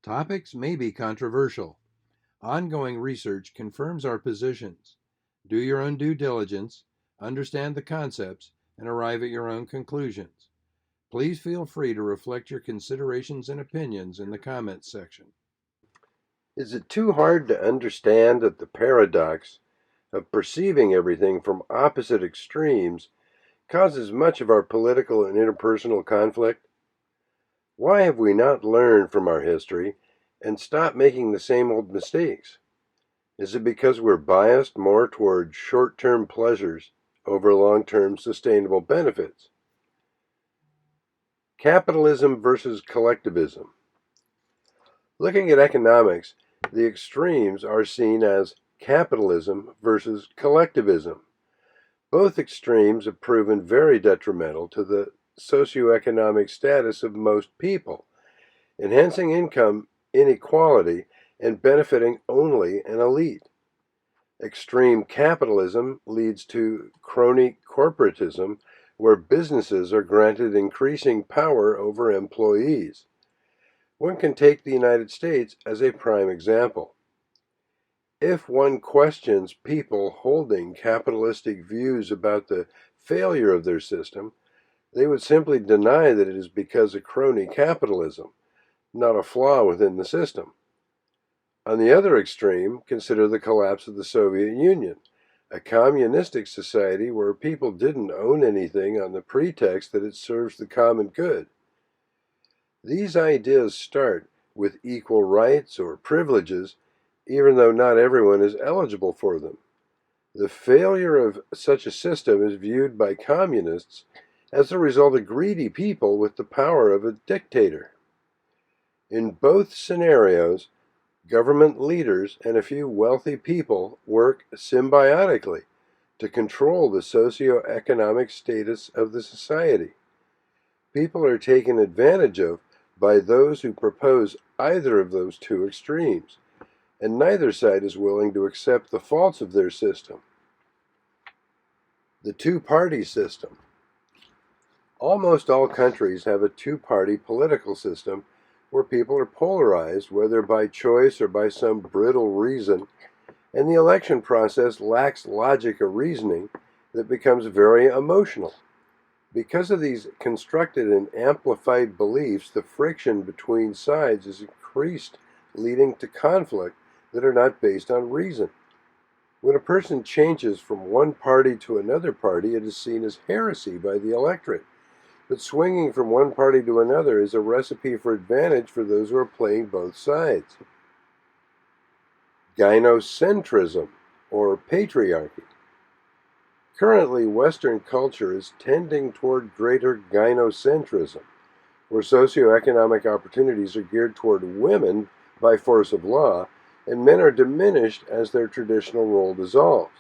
Topics may be controversial. Ongoing research confirms our positions. Do your own due diligence, understand the concepts, and arrive at your own conclusions. Please feel free to reflect your considerations and opinions in the comments section. Is it too hard to understand that the paradox of perceiving everything from opposite extremes causes much of our political and interpersonal conflict? Why have we not learned from our history and stopped making the same old mistakes? Is it because we're biased more toward short-term pleasures over long-term sustainable benefits? Capitalism versus collectivism. Looking at economics, the extremes are seen as capitalism versus collectivism. Both extremes have proven very detrimental to the socioeconomic status of most people, enhancing income inequality and benefiting only an elite. Extreme capitalism leads to crony corporatism, where businesses are granted increasing power over employees. One can take the United States as a prime example. If one questions people holding capitalistic views about the failure of their system, they would simply deny that it is because of crony capitalism, not a flaw within the system. On the other extreme, consider the collapse of the Soviet Union, a communistic society where people didn't own anything on the pretext that it serves the common good. These ideas start with equal rights or privileges, even though not everyone is eligible for them. The failure of such a system is viewed by communists as the result of greedy people with the power of a dictator. In both scenarios, government leaders and a few wealthy people work symbiotically to control the socioeconomic status of the society. People are taken advantage of by those who propose either of those two extremes, and neither side is willing to accept the faults of their system. The two-party system. Almost all countries have a two-party political system where people are polarized, whether by choice or by some brittle reason, and the election process lacks logic or reasoning that becomes very emotional. Because of these constructed and amplified beliefs, the friction between sides is increased, leading to conflict that are not based on reason. When a person changes from one party to another party, it is seen as heresy by the electorate. But swinging from one party to another is a recipe for advantage for those who are playing both sides. Gynocentrism, or patriarchy. Currently, Western culture is tending toward greater gynocentrism, where socioeconomic opportunities are geared toward women by force of law, and men are diminished as their traditional role dissolves.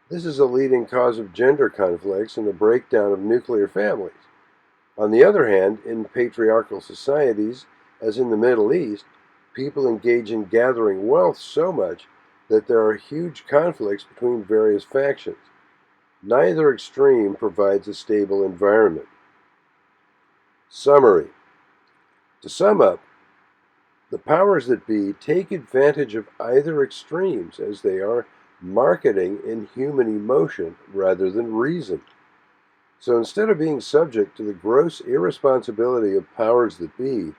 This is a leading cause of gender conflicts and the breakdown of nuclear families. On the other hand, in patriarchal societies, as in the Middle East, people engage in gathering wealth so much that there are huge conflicts between various factions. Neither extreme provides a stable environment. Summary. To sum up, the powers that be take advantage of either extremes as they are marketing in human emotion rather than reason. So instead of being subject to the gross irresponsibility of powers that be,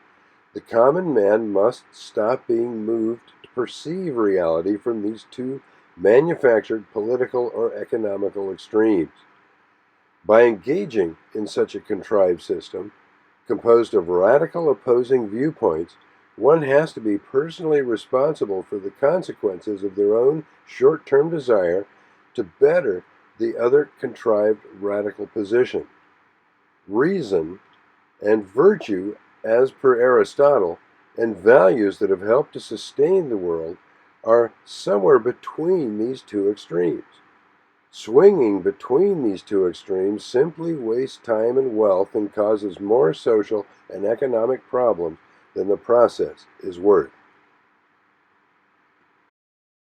the common man must stop being moved to perceive reality from these two manufactured political or economical extremes. By engaging in such a contrived system, composed of radical opposing viewpoints, one has to be personally responsible for the consequences of their own short-term desire to better the other contrived radical position. Reason and virtue, as per Aristotle, and values that have helped to sustain the world are somewhere between these two extremes. Swinging between these two extremes simply wastes time and wealth and causes more social and economic problems than the process is worth.